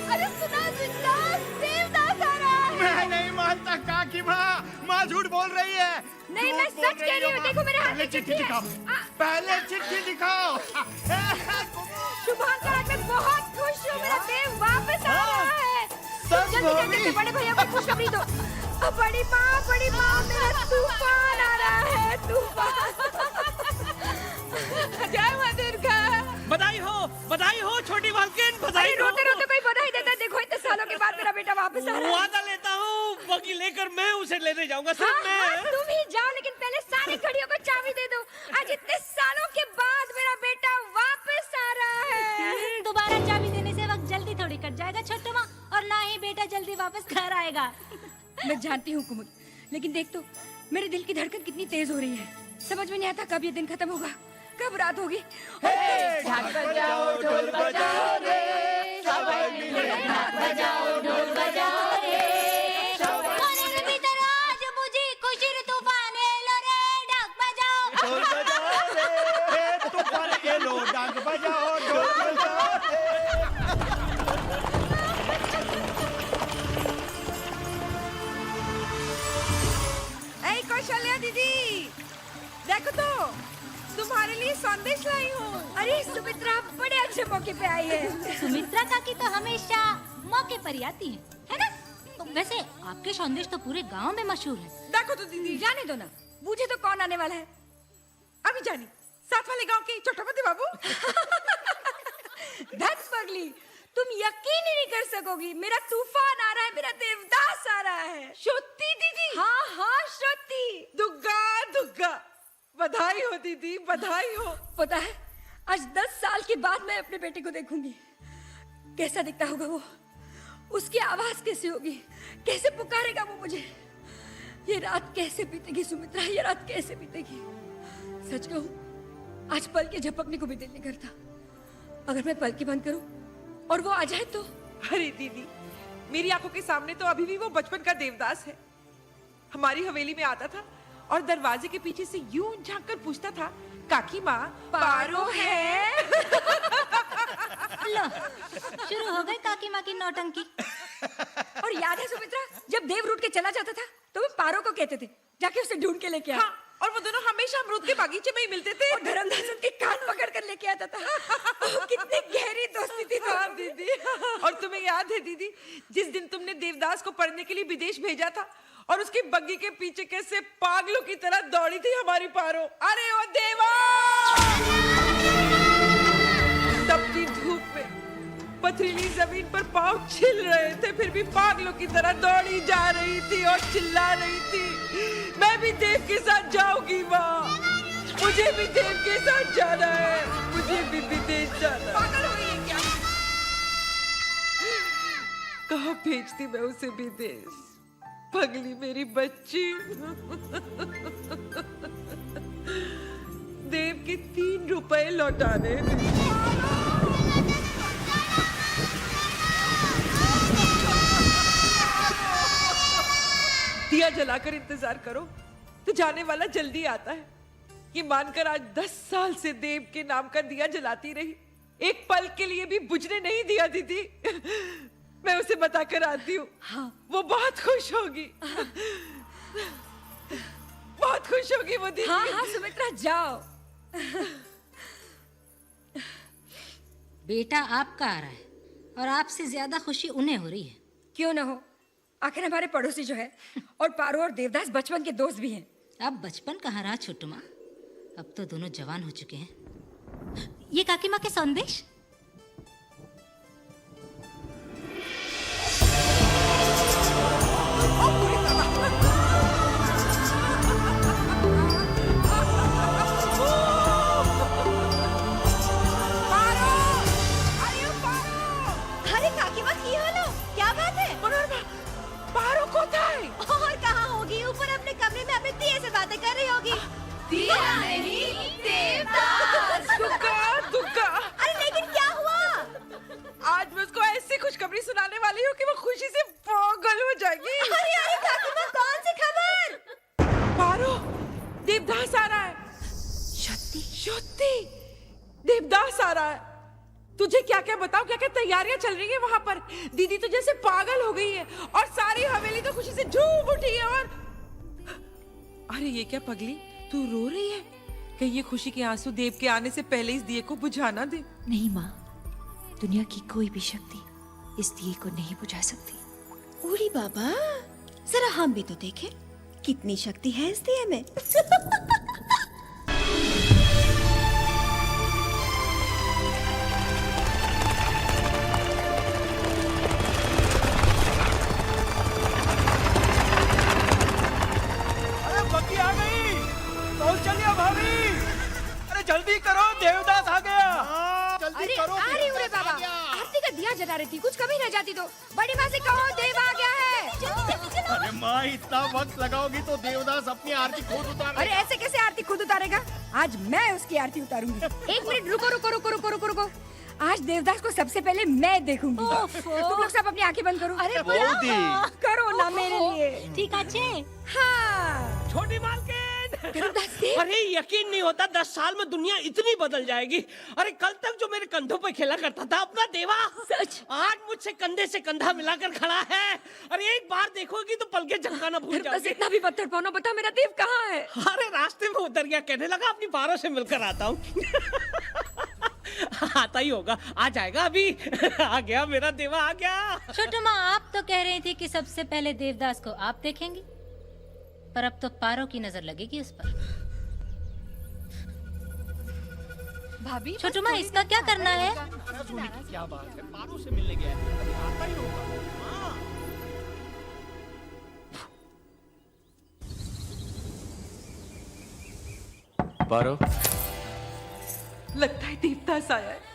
अरे सुना देवदास, देवदास आ रहा है। मैं नहीं मानता काकी माँ, माँ झूठ बोल रही है। नहीं, मैं सच कह रही हूँ। देखो मेरे हाथ में चिट्ठी दिखाओ, है। पहले चिट्ठी दिखाओ। शुभांकर, आज मैं बहुत खुश हूँ। मेरा देव वापस आ रहा है। सच जल्दी भाभी। जल्दी बड़े भैया को खुशखबरी दो। बड़ी माँ, मेरा तूफान आ रहा है, तूफान। जय माँ दुर्गा। बधाई हो छोटी मालकिन, बधाई हो। रोते रोते कोई बधाई देता है। देखो इतने सालों के बाद मेरा बेटा वापस आ रहा है। वादा लेता हूँ, बगी लेकर मैं उसे लेने जाऊंगा। हाँ, सिर्फ मैं। तुम ही जाओ, लेकिन पहले सारी घड़ियों को चाबी दे दो। आज इतने सालों के बाद मेरा बेटा वापस आ रहा है। दोबारा चाबी देने से वक्त जल्दी थोड़ी कट जाएगा छोटू माँ, और ना ही बेटा जल्दी वापस घर आएगा। मैं जानती हूँ कुमुद, लेकिन देख तो मेरे दिल की धड़कन कितनी तेज हो रही है। समझ में नहीं आता कब ये दिन खत्म होगा, कब रात होगी। ढाक बजाओ, ढोल बजाओ रे, सवाई मिले ढाक बजाओ, ढोल बजाओ रे। मन भीतर आज मुझे खुशी तूफान लो रे, ढाक बजाओ। ढोल बजाओ रे, तूफान के लो, ढाक बजाओ, ढोल बजाओ रे। ऐ कौशल्या दीदी, देखो तो तुम्हारे लिए संदेश लाई हूँ। अरे सुमित्रा बड़े अच्छे मौके पे आई है। सुमित्रा काकी तो हमेशा मौके पर ही आती है ना? वैसे आपके संदेश तो पूरे गांव में मशहूर है। देखो तो दीदी, जाने दो ना, मुझे तो कौन आने वाला है। अभी जानी साथ वाले गांव के छोटापति बाबू। धत पगली, तुम यकीन ही नहीं कर सकोगी, मेरा तूफान आ रहा है, मेरा देवदास आ रहा है। श्रुति दीदी, हाँ हाँ श्रुति, दुग्गा दुग्गा, बधाई हो दीदी, बधाई हो। पता है आज 10 साल के बाद मैं अपने बेटे को देखूंगी। कैसा दिखता होगा वो, उसकी आवाज कैसी होगी, कैसे पुकारेगा वो मुझे। ये रात कैसे बीतेगी सुमित्रा, ये रात कैसे बीतेगी। सच कहूं, आज पल के झपकने को भी दिल नहीं करता। अगर मैं पल की बंद करूं और वो आ जाए तो। अरे दीदी, मेरी आंखों के सामने तो अभी भी वो बचपन का देवदास है। हमारी हवेली में आता था और दरवाजे के पीछे से यूं झांक कर पूछता था, काकी माँ पारो है? लो, शुरू हो गई काकी माँ की नौटंकी। और याद है सुमित्रा, जब देव रूठ के चला जाता था तो वो पारो को कहते थे जाके उसे ढूंढ के लेके आ। हाँ, और वो दोनों हमेशा अमरूद के बागीचे में ही मिलते थे। और धर्मदास उनके कान पकड़ कर लेके आता था। कितनी गहरी दोस्ती थी। हाँ दीदी, और तुम्हें याद है दीदी, जिस दिन तुमने देवदास को पढ़ने के लिए विदेश भेजा था और उसकी बग्गी के पीछे कैसे पागलों की तरह दौड़ी थी हमारी पारो। अरे ओ देवा! तपती धूप में पथरीली जमीन पर पांव छिल रहे थे, फिर भी पागलों की तरह दौड़ी जा रही थी और चिल्ला रही थी, मैं भी देव के साथ जाऊंगी माँ, मुझे भी देव के साथ जाना है, मुझे भी विदेश जाना है। पागल हो गई है क्या? कहाँ भेजती मैं उसे विदेश, पगली मेरी बच्ची। देव के 3 रुपए लौटाने थे। दिया जलाकर इंतजार करो तो जाने वाला जल्दी आता है। ये मानकर आज 10 साल से देव के नाम का दिया जलाती रही, एक पल के लिए भी बुझने नहीं दिया दीदी। मैं उसे बताकर आती हूँ। हाँ। वो बहुत खुश होगी। बहुत खुश होगी वो दीदी। हाँ हाँ सुमित्रा, जाओ। बेटा आपका आ रहा है और आपसे ज्यादा खुशी उन्हें हो रही है। क्यों ना हो, आखिर हमारे पड़ोसी जो है और पारो और देवदास बचपन के दोस्त भी हैं। अब बचपन कहाँ रहा छोटू माँ, अब तो दोनों जवान हो चुके हैं। ये काकी माँ के संदेश। अरे काकी माँ की हो लो, क्या बात है? पारो कोথায়? और कहाँ होगी, ऊपर अपने कमरे में अपने दिए से बातें कर रही होगी। दिया नहीं, देवदास। दुग्गा दुग्गा, अरे लेकिन क्या हुआ? आज मैं उसको ऐसी खुशखबरी सुनाने वाली हूँ कि वो खुशी से पागल हो जाएगी। अरे अरे काकी माँ, कौन सी खबर? पारो, देवदास आ रहा है। सत्ती, देवदास आ रहा है। तुझे क्या क्या बताऊं, क्या क्या तैयारियां चल रही है वहां पर। दीदी तो जैसे पागल हो गई है और सारी हवेली तो खुशी से झूम उठी है। और अरे ये क्या पगली, तू रो रही है? कहीं ये खुशी के आंसू देव के आने से पहले इस दिए को बुझा ना दे। नहीं माँ, दुनिया की कोई भी शक्ति इस दिए को नहीं बुझा सकती। उड़ी बाबा, जरा हम भी तो देखें कितनी शक्ति है इस दिए में। अरे बग्गी आ गई, पहुंच चलिए भाभी। अरे जल्दी करो, देवदास आ गया। अरे आ रही हूँ रे बाबा, आरती का दिया जला रही थी, कुछ कमी रह जाती तो। बड़ी माँ से कहो देव आ गया है। अरे माँ, इतना वक्त लगाओगी तो देवदास अपनी आरती खुद उतार। अरे ऐसे कैसे आरती खुद उतारेगा? आज मैं उसकी आरती उतारूंगी। एक मिनट रुको रुको रुको रुको रुको रुको। आज देवदास को सबसे पहले मैं देखूंगी। तुम लोग सब अपनी आंखें बंद करो। अरे करो ना मेरे लिए। ठीक अच्छे। हाँ छोटी मालकिन। देवदास देव। अरे यकीन नहीं होता 10 साल में दुनिया इतनी बदल जाएगी। अरे कल तक जो मेरे कंधों पे खेला करता था अपना देवा, सच आज मुझसे कंधे से कंधा मिलाकर खड़ा है। अरे एक बार देखोगी तो पलके झपकाना भूल बस जाओगी। इतना भी पत्थर पानो, बता मेरा देव कहाँ है? अरे रास्ते में उतर गया, कहने लगा अपनी पारों से मिलकर आता हूँ। आता ही होगा, आ जाएगा अभी। आ गया मेरा देवा, आ गया। छोटू माँ, आप तो कह रही थी कि सबसे पहले देवदास को आप देखेंगी, पर अब तो पारो की नजर लगेगी उस पर। भाभी छोटू माँ, इसका क्या करना है? क्या बात है, पारों से मिलने गया है, अभी आता ही होगा। पारो, लगता है देवदास आया है।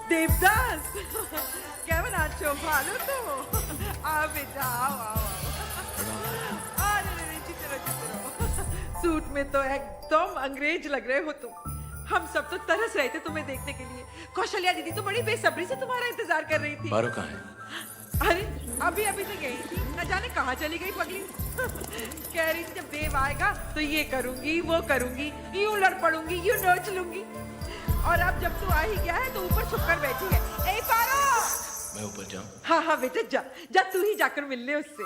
देवदास, केवन आछो, भालो तो। आओ बेटा, आओ आओ आओ। अरे चित्रो चित्रो, सूट में तो एकदम अंग्रेज लग रहे हो तुम। हम सब तो तरस रहे थे तुम्हें देखने के लिए। कौशल्या दीदी तो बड़ी बेसब्री से तुम्हारा इंतजार कर रही थी। पारो कहाँ है? अरे अभी अभी तो गई थी, न जाने कहाँ चली गई पगली। कह रही थी जब देव आएगा तो ये करूंगी वो करूंगी, यूं लड़ पड़ूंगी, यूं नोच लूंगी। और अब जब तू आ ही गया है तो ऊपर छुप कर बैठी है। ए पारो, मैं ऊपर जाऊं? हाँ हाँ बेटा जा जा, तू ही जाकर मिल ले उससे।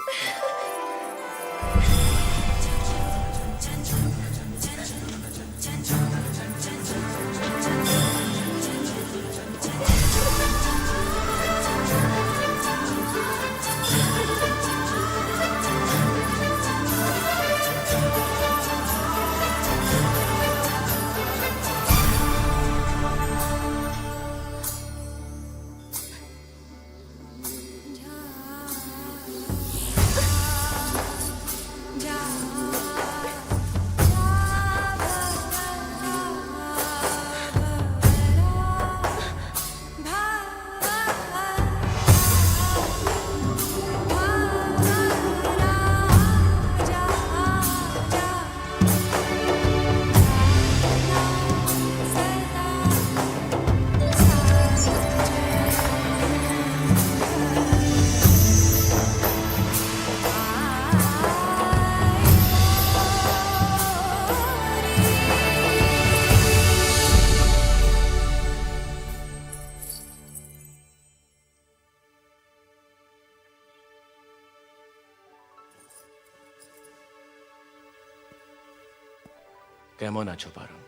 कैमो ना छुपा रहा हूं।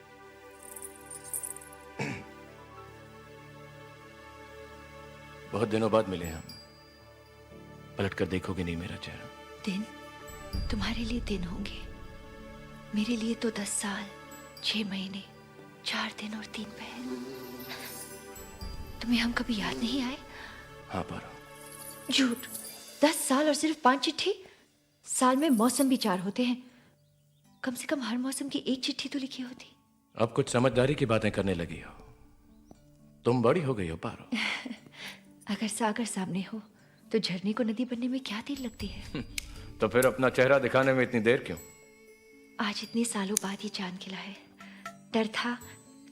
बहुत दिनों बाद मिले हम। पलट कर देखोगे नहीं मेरा चेहरा? दिन तुम्हारे लिए दिन होंगे, मेरे लिए तो 10 साल 6 महीने 4 दिन और 3 पहर। तुम्हें हम कभी याद नहीं आए? हाँ पारो। झूठ। 10 साल और सिर्फ 5 चिट्ठी। साल में मौसम भी 4 होते हैं, कम से कम हर मौसम की 1 चिट्ठी तो लिखी होती। अब कुछ समझदारी की बातें करने लगी हो। तुम बड़ी हो गई हो पारो। अगर सागर सामने हो तो झरने को नदी बनने में क्या देर लगती है? तो फिर अपना चेहरा दिखाने में इतनी देर क्यों? आज इतने सालों बाद ये चांद खिला है, डर था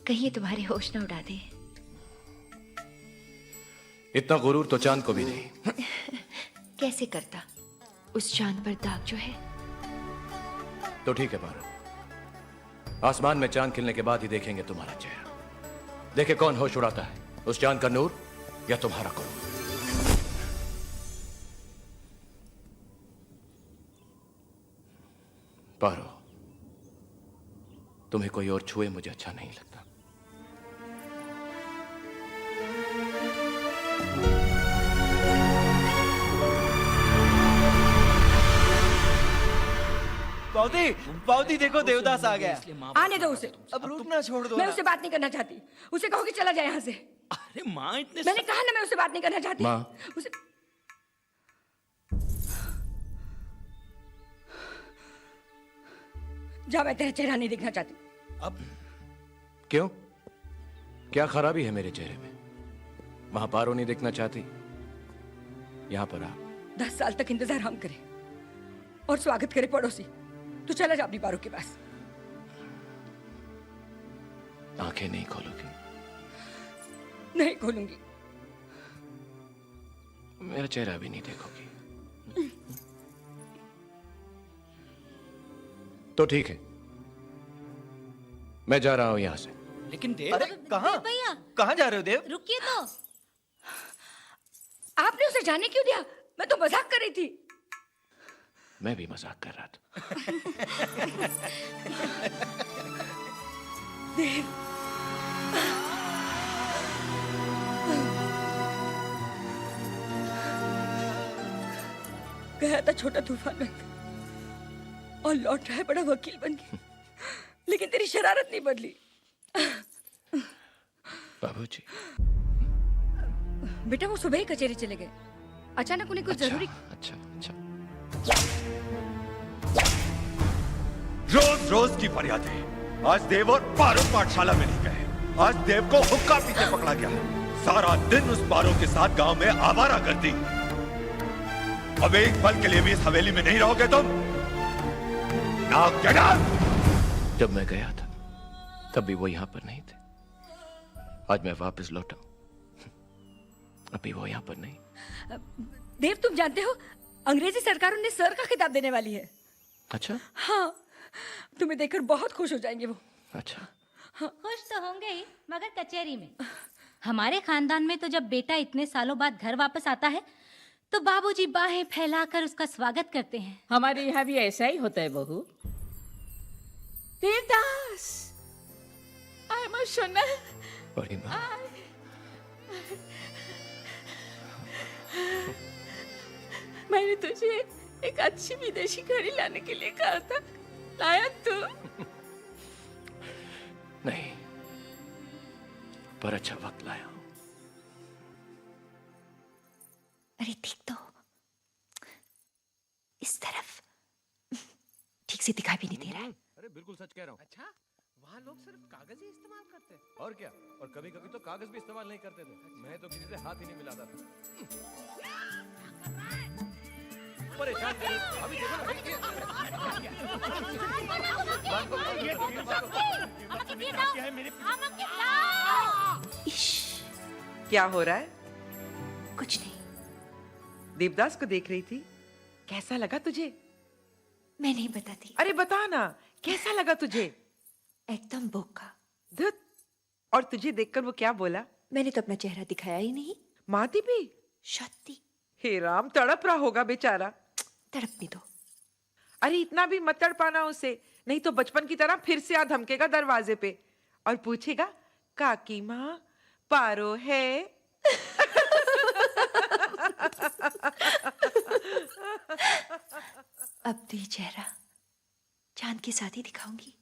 कहीं ये तुम्हारे होश न उड़ा दे। इतना गुरूर तो चांद को भी नहीं। कैसे करता? उस चांद पर दाग जो है। तो ठीक है पारो, आसमान में चांद खिलने के बाद ही देखेंगे तुम्हारा चेहरा। देखे कौन होश उड़ाता है, उस चांद का नूर या तुम्हारा क्रोध। पारो, तुम्हें कोई और छुए मुझे अच्छा नहीं लगता। बाउदी, बाउदी देखो देवदास आ गया। आने दो उसे। अब रूठना छोड़ दो मैं ना। उससे बात नहीं करना चाहती। उसे कहो कि चला जाए यहाँ से। अरे माँ इतने मैंने कहा ना मैं उससे बात नहीं करना चाहती। माँ। उसे जा, मैं तेरा चेहरा नहीं देखना चाहती। अब क्यों? क्या खराबी है मेरे चेहरे में? वहां पारो नहीं देखना चाहती, यहां पर आप 10 साल तक इंतजार हम करें और स्वागत करे पड़ोसी। तू चला जा अपनी पारो के पास। आंखें नहीं खोलोगी? नहीं खोलूंगी। मेरा चेहरा भी नहीं देखोगी? तो ठीक है, मैं जा रहा हूं यहां से। लेकिन देव, अरे कहाँ देव भैया, कहाँ जा रहे हो देव? रुकिए तो। आपने उसे जाने क्यों दिया? मैं तो मजाक कर रही थी। मैं भी मजाक कर रहा था। देव, गया था छोटा तूफान बनकर और लौट रहा है बड़ा वकील बन के। लेकिन तेरी शरारत नहीं बदली। बाबूजी। बेटा वो सुबह ही कचहरी चले गए। अचानक उन्हें कुछ जरूरी। अच्छा अच्छा। रोज रोज की फरियादें। आज देव और पारो पाठशाला में नहीं गए। आज देव को हुक्का पीते पकड़ा गया। सारा दिन उस पारो के साथ गांव में आवारा करती। अब एक पल के लिए भी इस हवेली में नहीं रहोगे तुम। Now get out! जब मैं गया था तब भी वो यहां पर नहीं थे। आज मैं वापस लौटा, अभी वो यहां पर नहीं। देव, तुम जानते हो अंग्रेजी सरकार उन्हें सर का खिताब देने वाली है। अच्छा हाँ, तुम्हें देखकर बहुत खुश हो जाएंगे वो। अच्छा। खुश तो होंगे ही, मगर कचहरी में। हमारे खानदान में तो जब बेटा इतने सालों बाद घर वापस आता है तो बाबूजी बाहें फैलाकर उसका स्वागत करते हैं। हमारे यहाँ भी ऐसा ही होता है बहू। देवदास, आय मां सोना। बड़ी माँ। मैंने तुझे एक अच्छी विदेशी घड़ी लाने के लिए कहा था, लाया तू? नहीं, पर अच्छा वक्त लाया हूं। अरे देख तो, इस तरफ ठीक से दिखाई भी नहीं दे रहा है। अरे बिल्कुल सच कह रहा हूँ। अच्छा, वहाँ लोग सिर्फ कागज ही इस्तेमाल करते हैं। और क्या, और कभी कभी तो कागज भी इस्तेमाल नहीं करते थे। मैं तो किसी से हाथ ही नहीं मिलाता था। परेशान करे, अभी देखो ना इश, क्या हो रहा है? कुछ नहीं। देवदास को देख रही थी। कैसा लगा तुझे? मैं नहीं बताती। अरे बता ना, कैसा लगा तुझे? एकदम बोका। धुत। और तुझे देखकर वो क्या बोला? मैंने तो अपना चेहरा दिखाया ही नहीं। माती भी? शक्ति। हे राम, तड़प रहा होगा बेचारा। तड़पने दो। अरे इतना भी मत तड़पाना उसे, नहीं तो बचपन की तरह फिर से आ धमकेगा दरवाजे पे और पूछेगा, काकी माँ पारो है? अब तो ये चेहरा चांद के साथ ही दिखाऊंगी।